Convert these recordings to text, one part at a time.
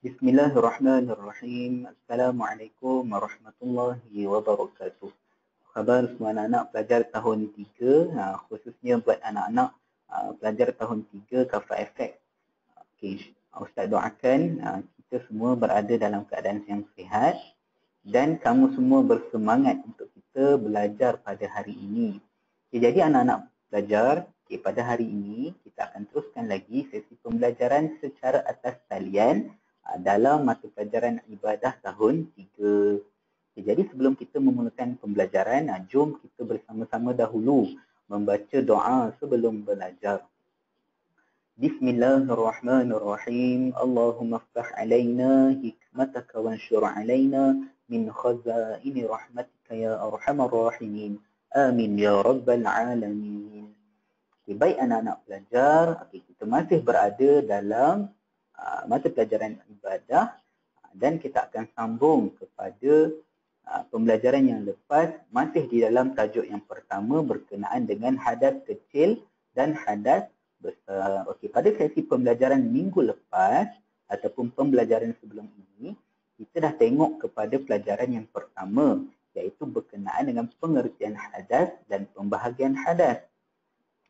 Bismillahirrahmanirrahim. Assalamualaikum warahmatullahi wabarakatuh. Khabar semua anak-anak pelajar tahun 3, khususnya buat anak-anak pelajar tahun 3 Kafa Efek. Okey, Ustaz doakan kita semua berada dalam keadaan yang sihat dan kamu semua bersemangat untuk kita belajar pada hari ini. Okay, jadi anak-anak pelajar, pada hari ini kita akan teruskan lagi sesi pembelajaran secara atas talian dalam mata pelajaran ibadah tahun 3. Okay, jadi sebelum kita memulakan pembelajaran, jom kita bersama-sama dahulu membaca doa sebelum belajar. Bismillahirrahmanirrahim. Allahumma ftah alaina hikmataka wansyur alaina min khazaini rahmatika ya arhamar rahimin. Amin ya rabbal alamin. Okay, baik anak-anak pelajar, kita masih berada dalam mata pelajaran ibadah dan kita akan sambung kepada pembelajaran yang lepas, masih di dalam tajuk yang pertama berkenaan dengan hadas kecil dan hadas besar. Okey, pada sesi pembelajaran minggu lepas ataupun pembelajaran sebelum ini, kita dah tengok kepada pelajaran yang pertama, iaitu berkenaan dengan pengertian hadas dan pembahagian hadas.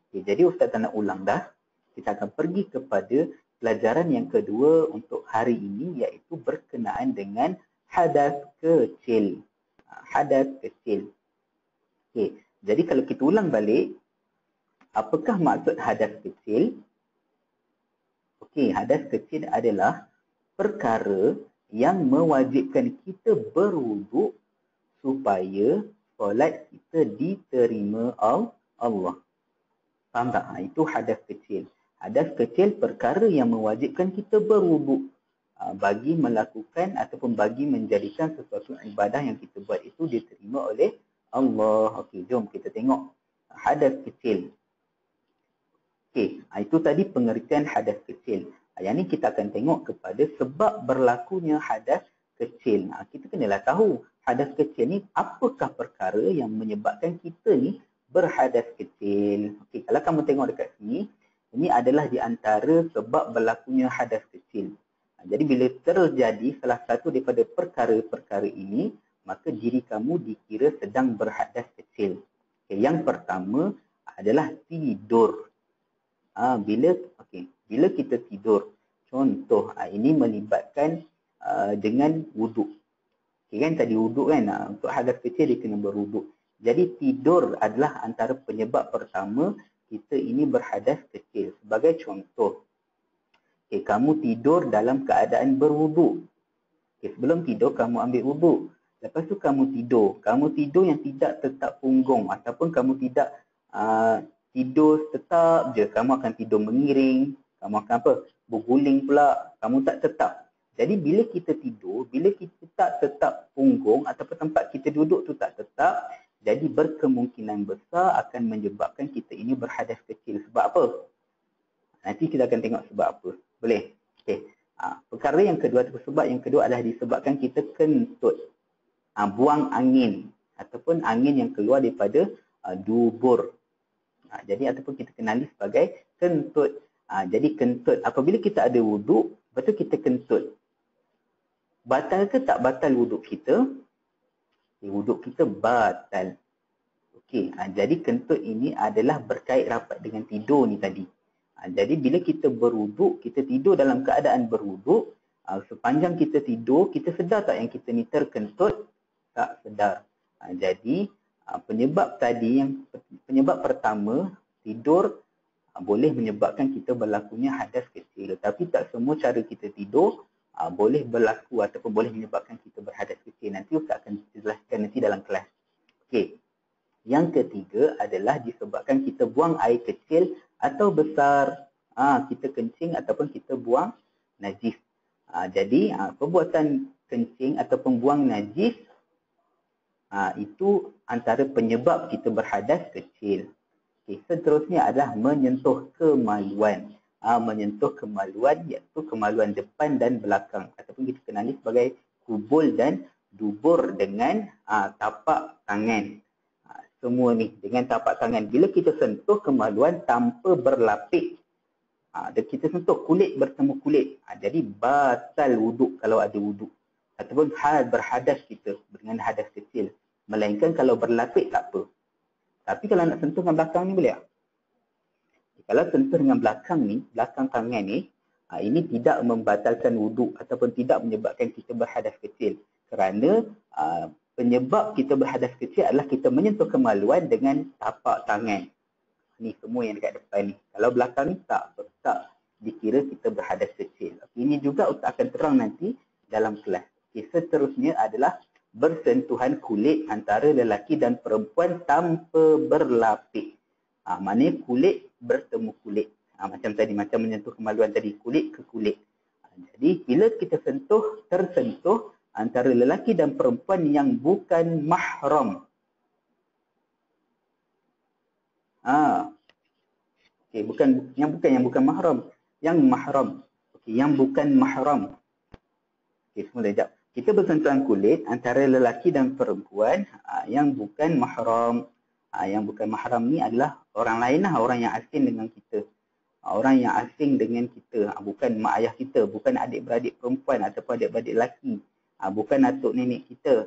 Okey, jadi Ustaz tak nak ulang dah. Kita akan pergi kepada pelajaran yang kedua untuk hari ini, iaitu berkenaan dengan hadas kecil. Hadas kecil. Okey, jadi kalau kita ulang balik, apakah maksud hadas kecil? Okey, hadas kecil adalah perkara yang mewajibkan kita berwuduk supaya solat kita diterima Allah. Faham tak? Itu hadas kecil. Hadas kecil perkara yang mewajibkan kita berwuduk bagi melakukan ataupun bagi menjadikan sesuatu ibadah yang kita buat itu diterima oleh Allah. Okey, jom kita tengok hadas kecil. Okey, itu tadi pengertian hadas kecil. Yang ni kita akan tengok kepada sebab berlakunya hadas kecil. Kita kenalah tahu hadas kecil ni apakah perkara yang menyebabkan kita ni berhadas kecil. Okey, kalau kamu tengok dekat sini, ini adalah di antara sebab berlakunya hadas kecil. Jadi bila terjadi salah satu daripada perkara-perkara ini, maka diri kamu dikira sedang berhadas kecil. Okay, yang pertama adalah tidur. Bila kita tidur, contoh ini melibatkan dengan wuduk. Okay, kan tadi wuduk kan, untuk hadas kecil dia kena berwuduk. Jadi tidur adalah antara penyebab pertama kita ini berhadas kecil. Sebagai contoh, kamu tidur dalam keadaan berwuduk. Sebelum tidur kamu ambil wuduk. Lepas tu kamu tidur yang tidak tetap punggung ataupun kamu tidak tidur tetap je. Kamu akan tidur mengiring, kamu akan berguling pula, kamu tak tetap. Jadi bila kita tidur, bila kita tak tetap punggung ataupun tempat kita duduk tu tak tetap, jadi berkemungkinan besar akan menyebabkan kita ini berhadas kecil. Sebab apa? Nanti kita akan tengok sebab apa. Boleh? Okey. Perkara yang kedua atau sebab yang kedua adalah disebabkan kita kentut. Buang angin ataupun angin yang keluar daripada dubur. Jadi ataupun kita kenali sebagai kentut. Jadi kentut. Apabila kita ada wuduk, betul kita kentut. Batal ke tak batal wuduk kita? Wuduk kita batal. Okey, jadi kentut ini adalah berkait rapat dengan tidur ni tadi. Jadi bila kita berwuduk, kita tidur dalam keadaan berwuduk, sepanjang kita tidur, kita sedar tak yang kita ni terkentut? Tak sedar. Jadi penyebab tadi, penyebab pertama, tidur boleh menyebabkan kita berlakunya hadas kecil. Tapi tak semua cara kita tidur boleh berlaku ataupun boleh menyebabkan kita berhadas kecil. Nanti Ustaz akan jelaskan nanti dalam kelas. Okey. Yang ketiga adalah disebabkan kita buang air kecil atau besar. Kita kencing ataupun kita buang najis. Jadi perbuatan kencing ataupun buang najis itu antara penyebab kita berhadas kecil. Okay, seterusnya adalah menyentuh kemaluan. Menyentuh kemaluan iaitu kemaluan depan dan belakang ataupun kita kenali sebagai kubul dan dubur dengan tapak tangan. Semua ni dengan tapak tangan. Bila kita sentuh kemaluan tanpa berlapik, Dan kita sentuh kulit bertemu kulit. Jadi batal wuduk kalau ada wuduk. Ataupun hal berhadas kita dengan hadas kecil. Melainkan kalau berlapik tak apa. Tapi kalau nak sentuh dengan belakang ni boleh tak? Kalau sentuh dengan belakang ni, belakang tangan ni, ini tidak membatalkan wuduk ataupun tidak menyebabkan kita berhadas kecil. Kerana penyebab kita berhadas kecil adalah kita menyentuh kemaluan dengan tapak tangan. Ni semua yang dekat depan ni. Kalau belakang ni tak dikira kita berhadas kecil. Ini juga Ustaz akan terang nanti dalam kelas. Seterusnya adalah bersentuhan kulit antara lelaki dan perempuan tanpa berlapik. Maknanya kulit bertemu kulit. Macam tadi, macam menyentuh kemaluan tadi, kulit ke kulit. Jadi bila kita tersentuh antara lelaki dan perempuan yang bukan mahram. Bukan yang bukan mahram, yang mahram. Yang bukan mahram. Semula sekejap. Kita bersentuhan kulit antara lelaki dan perempuan yang bukan mahram. Yang bukan mahram ni adalah orang lain lah, orang yang asing dengan kita. Orang yang asing dengan kita, bukan mak ayah kita, bukan adik-beradik perempuan ataupun adik-beradik lelaki, bukan atuk nenek kita,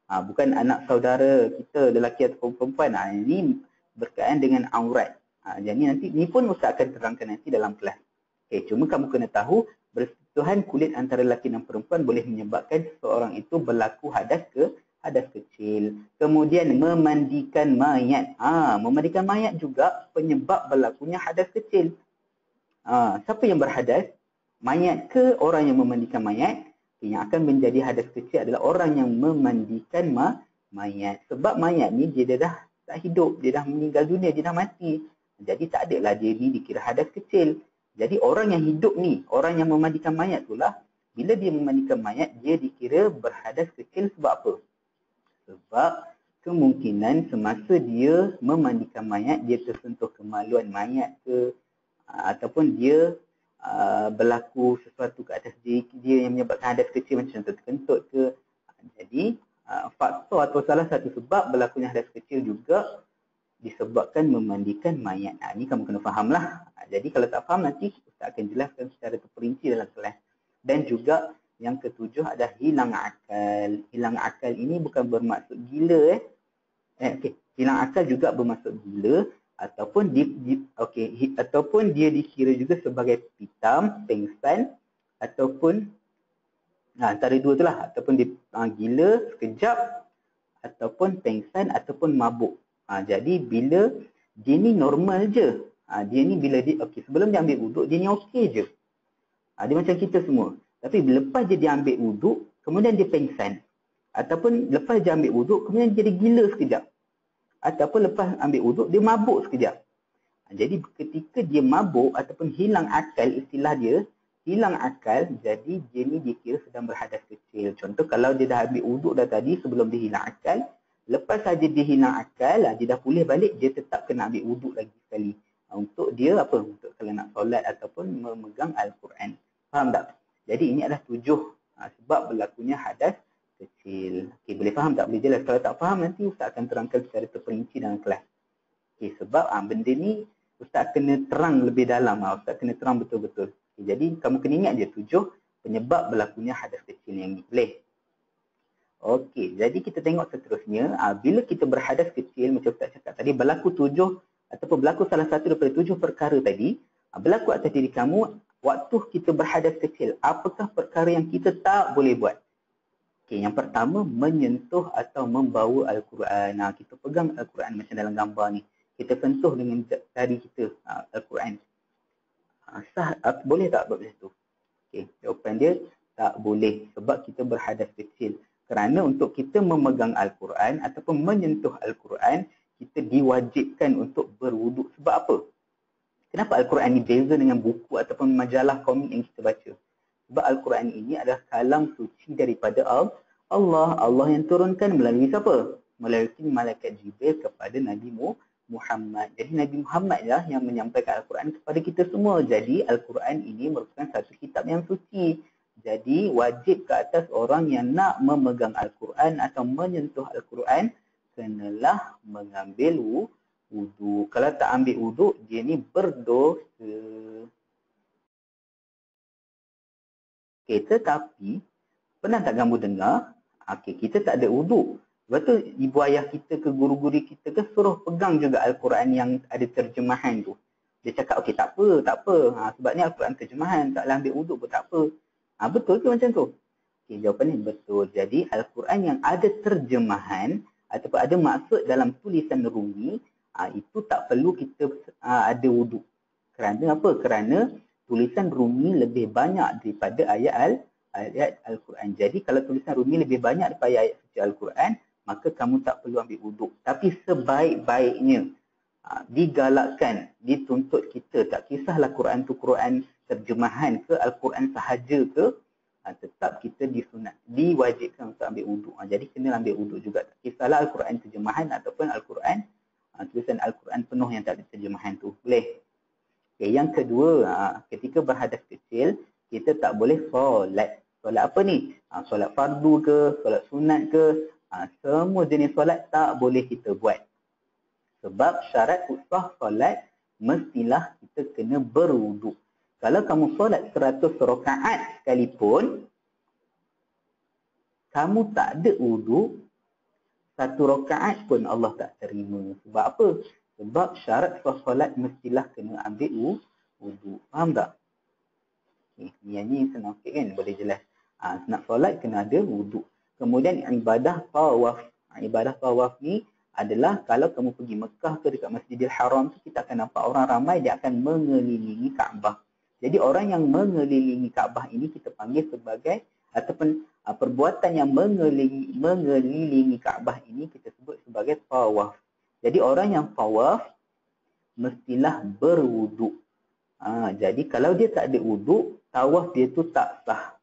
bukan anak saudara kita lelaki ataupun perempuan. Ini berkaitan dengan aurat. Jadi nanti ni pun Ustaz akan terangkan nanti dalam kelas. Cuma kamu kena tahu bersentuhan kulit antara lelaki dan perempuan boleh menyebabkan seseorang itu berlaku hadas kecil. Kemudian memandikan mayat. Memandikan mayat juga penyebab berlakunya hadas kecil. Siapa yang berhadas? Mayat ke orang yang memandikan mayat? Yang akan menjadi hadas kecil adalah orang yang memandikan mayat. Sebab mayat ni dia dah tak hidup, dia dah meninggal dunia, dia dah mati. Jadi tak adalah dia ni dikira hadas kecil. Jadi orang yang hidup ni, orang yang memandikan mayat itulah, bila dia memandikan mayat, dia dikira berhadas kecil sebab apa? Sebab kemungkinan semasa dia memandikan mayat, dia tersentuh kemaluan mayat ke, ataupun dia berlaku sesuatu ke atas dia yang menyebabkan hadas kecil macam contoh terkentut ke. Jadi faktor atau salah satu sebab berlakunya hadas kecil juga disebabkan memandikan mayat. Ini kamu kena fahamlah. Jadi kalau tak faham nanti Ustaz akan jelaskan secara terperinci dalam kelas. Dan juga yang ketujuh adalah hilang akal. Hilang akal ini bukan bermaksud gila. Hilang akal juga bermaksud gila ataupun ataupun dia dikira juga sebagai pitam, pengsan ataupun antara dua itulah, ataupun dia gila sekejap ataupun pengsan ataupun mabuk. Jadi bila dia ni normal je. Dia ni bila dia sebelum dia ambil wuduk dia ni okey je. Dia macam kita semua. Tapi lepas dia ambil wuduk, kemudian dia pengsan. Ataupun lepas dia ambil wuduk, kemudian dia jadi gila sekejap. Ataupun lepas ambil wuduk, dia mabuk sekejap. Jadi ketika dia mabuk ataupun hilang akal, istilah dia, hilang akal, jadi dia ni dikira sedang berhadas kecil. Contoh kalau dia dah ambil wuduk dah tadi sebelum dia hilang akal, lepas saja dia hilang akal, dia dah pulih balik, dia tetap kena ambil wuduk lagi sekali. Untuk dia apa? Untuk kalau nak solat ataupun memegang Al-Quran. Faham tak? Jadi ini adalah 7 sebab berlakunya hadas kecil. Boleh faham tak? Boleh jelas? Kalau tak faham nanti Ustaz akan terangkan secara terperinci dalam kelas. Sebab benda ni Ustaz kena terang lebih dalam. Ustaz kena terang betul-betul. Jadi kamu kena ingat je 7 penyebab berlakunya hadas kecil yang ni. Boleh? Jadi kita tengok seterusnya. Bila kita berhadas kecil, macam Ustaz cakap tadi, berlaku 7 ataupun berlaku salah satu daripada 7 perkara tadi, berlaku atas diri kamu waktu kita berhadas kecil. Apakah perkara yang kita tak boleh buat? Yang pertama, menyentuh atau membawa Al-Quran. Kita pegang Al-Quran macam dalam gambar ni. Kita sentuh dengan jari kita Al-Quran. Boleh tak buat macam tu? Jawapan dia tak boleh sebab kita berhadas kecil. Kerana untuk kita memegang Al-Quran ataupun menyentuh Al-Quran, kita diwajibkan untuk berwuduk. Sebab apa? Kenapa Al-Quran ini beza dengan buku ataupun majalah komik yang kita baca? Sebab Al-Quran ini adalah kalam suci daripada Allah. Allah yang turunkan melalui siapa? Melalui malaikat Jibril kepada Nabi Muhammad. Jadi Nabi Muhammad lah yang menyampaikan Al-Quran kepada kita semua. Jadi Al-Quran ini merupakan satu kitab yang suci. Jadi wajib ke atas orang yang nak memegang Al-Quran atau menyentuh Al-Quran kenalah mengambil wuduk. Kalau tak ambil wuduk, dia ni berdosa. Okay, tetapi pernah tak kamu dengar, kita tak ada wuduk. Lepas tu ibu ayah kita ke guru-guru kita ke suruh pegang juga Al-Quran yang ada terjemahan tu. Dia cakap, tak apa. Sebab ni Al-Quran terjemahan, taklah ambil wuduk pun tak apa. Betul ke macam tu? Okay, jawapannya betul. Jadi Al-Quran yang ada terjemahan ataupun ada maksud dalam tulisan Rumi, itu tak perlu kita ada wuduk. Kerana apa? Kerana tulisan Rumi lebih banyak daripada ayat Al-Quran. Jadi kalau tulisan Rumi lebih banyak daripada ayat suci Al-Quran, maka kamu tak perlu ambil wuduk. Tapi sebaik-baiknya digalakkan, dituntut kita, tak kisahlah Quran tu Quran terjemahan ke, Al-Quran sahaja ke, tetap kita diwajibkan untuk ambil wuduk. Jadi kena ambil wuduk juga. Tak kisahlah Al-Quran terjemahan ataupun Al-Quran, tulisan Al-Quran penuh yang tak ada terjemahan tu. Boleh? Okay, yang kedua, ketika berhadas kecil, kita tak boleh solat. Solat apa ni? Solat fardu ke, solat sunat ke, semua jenis solat tak boleh kita buat. Sebab syarat sah solat, mestilah kita kena berwuduk. Kalau kamu solat 100 rakaat sekalipun, kamu tak ada wuduk, 1 rakaat pun Allah tak terima. Sebab apa? Sebab syarat solat mestilah kena ambil wuduk. Faham tak? Yang ni senang sikit kan? Boleh jelas. Nak solat kena ada wuduk. Kemudian ibadah tawaf. Ibadah tawaf ni adalah kalau kamu pergi Mekah ke dekat Masjidil Haram tu, kita akan nampak orang ramai dia akan mengelilingi Kaabah. Jadi orang yang mengelilingi Kaabah ini kita panggil sebagai, ataupun perbuatan yang mengelilingi Kaabah ini kita sebut sebagai tawaf. Jadi orang yang tawaf mestilah berwuduk. Jadi kalau dia tak ada wuduk, tawaf dia tu tak sah.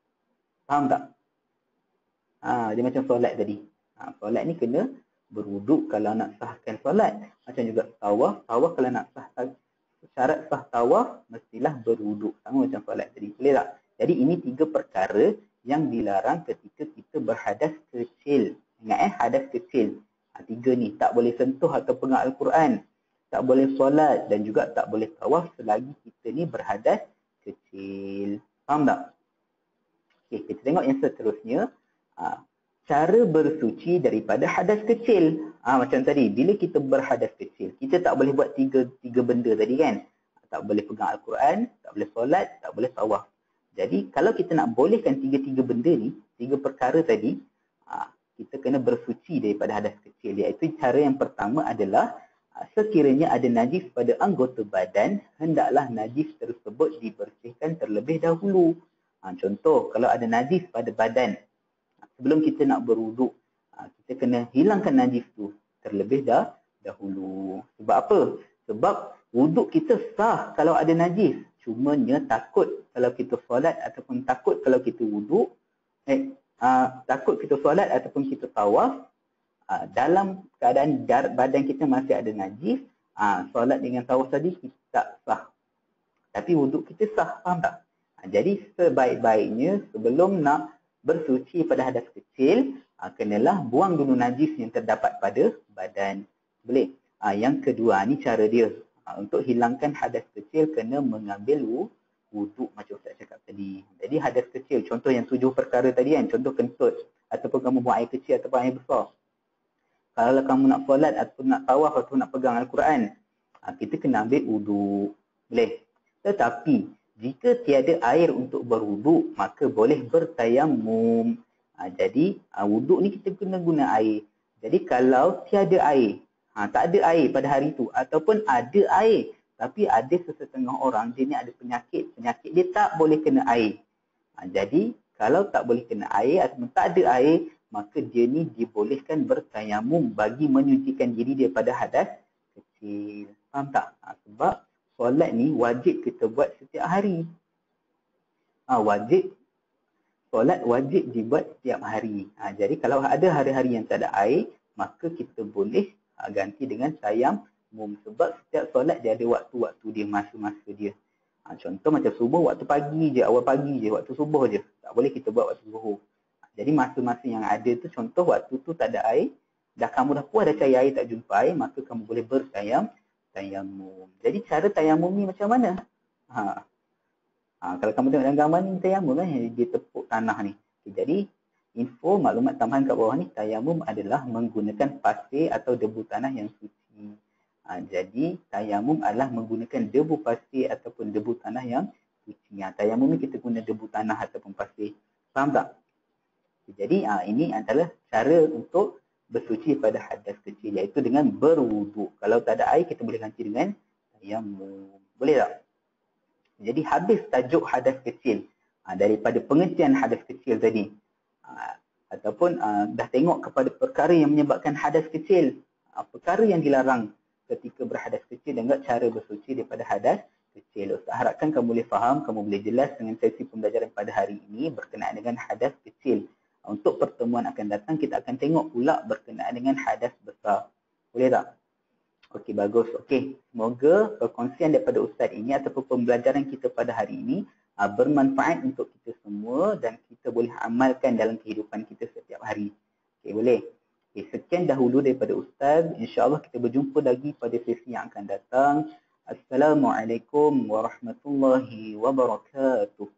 Faham tak? Dia macam solat tadi. Solat ni kena berwuduk kalau nak sahkan solat. Macam juga tawaf. Tawaf kalau nak sah, syarat sah tawaf mestilah berwuduk. Sama macam solat tadi. Boleh tak? Jadi ini 3 perkara yang dilarang ketika kita berhadas kecil. Ingat hadas kecil. 3 ni, tak boleh sentuh atau pegang Al-Quran, tak boleh solat dan juga tak boleh tawaf selagi kita ni berhadas kecil. Faham tak? Okay, kita tengok yang seterusnya. Cara bersuci daripada hadas kecil. Macam tadi, bila kita berhadas kecil, kita tak boleh buat tiga benda tadi kan. Tak boleh pegang Al-Quran, tak boleh solat, tak boleh tawaf. Jadi kalau kita nak bolehkan 3 benda ni, 3 perkara tadi, kita kena bersuci daripada hadas kecil. Iaitu cara yang pertama adalah sekiranya ada najis pada anggota badan, hendaklah najis tersebut dibersihkan terlebih dahulu. Contoh, kalau ada najis pada badan, sebelum kita nak berwuduk, kita kena hilangkan najis tu terlebih dahulu. Sebab apa? Sebab wuduk kita sah kalau ada najis. Cumanya takut kalau kita solat ataupun takut kalau kita wuduk, takut kita solat ataupun kita tawaf, dalam keadaan badan kita masih ada najis, solat dengan tawaf tadi kita tak sah. Tapi wuduk kita sah, faham tak? Jadi sebaik-baiknya sebelum nak bersuci pada hadas kecil, kenalah buang dulu najis yang terdapat pada badan. Boleh? Yang kedua, ni cara dia. Untuk hilangkan hadas kecil, kena mengambil wuduk macam Ustaz cakap tadi. Jadi hadas kecil, contoh yang 7 perkara tadi kan, contoh kentut, ataupun kamu buang air kecil ataupun air besar. Kalau kamu nak solat ataupun nak tawaf ataupun nak pegang Al-Quran, kita kena ambil wuduk. Boleh? Tetapi, jika tiada air untuk berwuduk, maka boleh bertayamum. Jadi, wuduk ni kita kena guna air. Jadi, kalau tiada air, tak ada air pada hari itu, ataupun ada air, tapi ada sesetengah orang, dia ni ada penyakit dia tak boleh kena air. Jadi, kalau tak boleh kena air ataupun tak ada air, maka dia ni dibolehkan bertayamum bagi menyucikan diri daripada hadas kecil. Faham tak? Sebab solat ni wajib kita buat setiap hari. Solat wajib dibuat setiap hari. Jadi kalau ada hari-hari yang tak ada air, maka kita boleh ganti dengan tayamum. Sebab setiap solat dia ada waktu-waktu dia, masa-masa dia. Contoh macam subuh, waktu pagi je, awal pagi je, waktu subuh je. Tak boleh kita buat waktu zuhur. Jadi masa-masa yang ada tu, contoh waktu tu tak ada air, kamu dah puas dah cari air tak jumpa air, maka kamu boleh tayamum. Jadi cara tayamum ni macam mana? Ha. Kalau kamu tengok dalam gambar ni tayamum kan, dia tepuk tanah ni. Okay, jadi info maklumat tambahan kat bawah ni, tayamum adalah menggunakan pasir atau debu tanah yang suci. Jadi tayamum adalah menggunakan debu pasir ataupun debu tanah yang suci. Tayamum ni kita guna debu tanah ataupun pasir. Faham tak? Jadi ini adalah cara untuk bersuci pada hadas kecil, iaitu dengan berwuduk. Kalau tak ada air, kita boleh ganti dengan tayamum. Boleh tak? Jadi habis tajuk hadas kecil daripada pengertian hadas kecil tadi. Ataupun dah tengok kepada perkara yang menyebabkan hadas kecil. Perkara yang dilarang ketika berhadas kecil dan juga cara bersuci daripada hadas kecil. Ustaz harapkan kamu boleh faham, kamu boleh jelas dengan sesi pembelajaran pada hari ini berkenaan dengan hadas kecil. Untuk pertemuan akan datang, kita akan tengok pula berkenaan dengan hadas besar. Boleh tak? Okey, bagus. Okey, semoga perkongsian daripada Ustaz ini ataupun pembelajaran kita pada hari ini bermanfaat untuk kita semua dan kita boleh amalkan dalam kehidupan kita setiap hari. Okey, boleh? Okey, sekian dahulu daripada Ustaz. InsyaAllah kita berjumpa lagi pada sesi yang akan datang. Assalamualaikum warahmatullahi wabarakatuh.